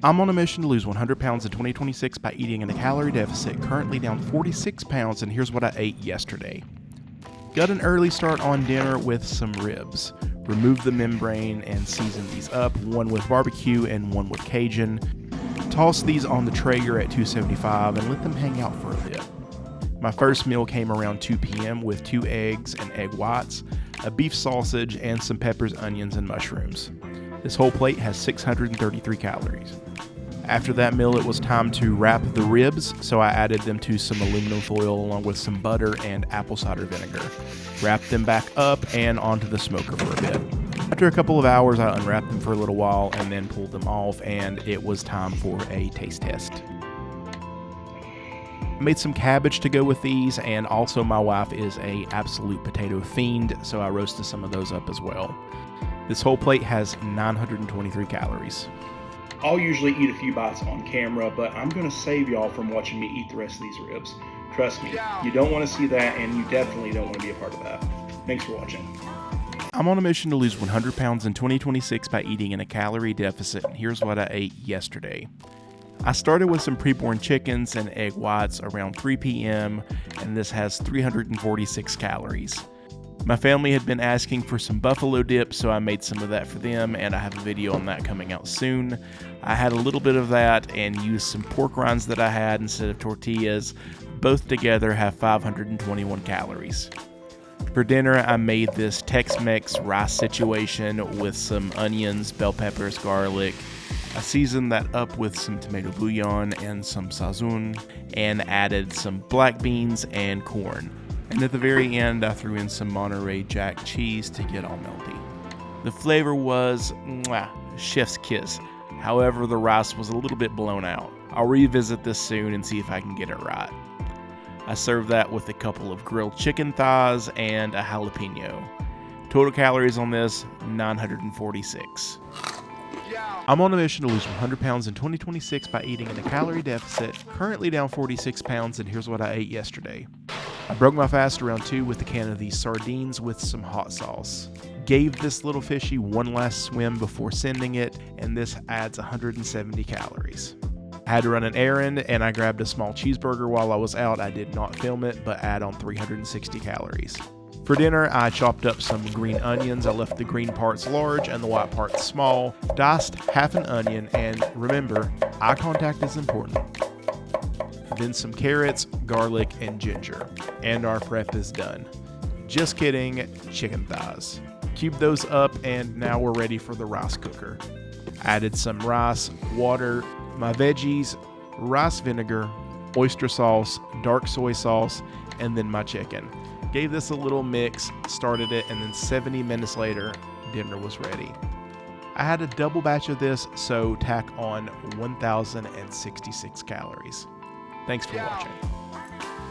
I'm on a mission to lose 100 pounds in 2026 by eating in a calorie deficit, currently down 46 pounds, and here's what I ate yesterday. Got an early start on dinner with some ribs. Removed the membrane and seasoned these up, one with barbecue and one with Cajun. Tossed these on the Traeger at 275 and let them hang out for a bit. My first meal came around 2 p.m. with 2 eggs and egg whites, a beef sausage, and some peppers, onions, and mushrooms. This whole plate has 633 calories. After that meal, it was time to wrap the ribs, so I added them to some aluminum foil along with some butter and apple cider vinegar. Wrapped them back up and onto the smoker for a bit. After a couple of hours, I unwrapped them for a little while and then pulled them off, and it was time for a taste test. I made some cabbage to go with these, and also my wife is an absolute potato fiend, so I roasted some of those up as well. This whole plate has 923 calories. I'll usually eat a few bites on camera, but I'm going to save y'all from watching me eat the rest of these ribs. Trust me, you don't want to see that, and you definitely don't want to be a part of that. Thanks for watching. I'm on a mission to lose 100 pounds in 2026 by eating in a calorie deficit, and here's what I ate yesterday. I started with some preborn chickens and egg whites around 3 p.m., and this has 346 calories. My family had been asking for some buffalo dip, so I made some of that for them, and I have a video on that coming out soon. I had a little bit of that and used some pork rinds that I had instead of tortillas. Both together have 521 calories. For dinner, I made this Tex-Mex rice situation with some onions, bell peppers, garlic. I seasoned that up with some tomato bouillon and some sazon, and added some black beans and corn. And at the very end, I threw in some Monterey Jack cheese to get all melty. The flavor was chef's kiss. However, the rice was a little bit blown out. I'll revisit this soon and see if I can get it right. I served that with a couple of grilled chicken thighs and a jalapeno. Total calories on this, 946. I'm on a mission to lose 100 pounds in 2026 by eating in a calorie deficit, currently down 46 pounds, and here's what I ate yesterday. I broke my fast around 2 with a can of these sardines with some hot sauce. Gave this little fishy one last swim before sending it, and this adds 170 calories. I had to run an errand, and I grabbed a small cheeseburger while I was out. I did not film it, but add on 360 calories. For dinner, I chopped up some green onions. I left the green parts large and the white parts small, diced half an onion, and remember, eye contact is important. Then some carrots, garlic, and ginger. And our prep is done. Just kidding, chicken thighs. Cube those up, and now we're ready for the rice cooker. Added some rice, water, my veggies, rice vinegar, oyster sauce, dark soy sauce, and then my chicken. Gave this a little mix, started it, and then 70 minutes later, dinner was ready. I had a double batch of this, so tack on 1,066 calories. Thanks for watching.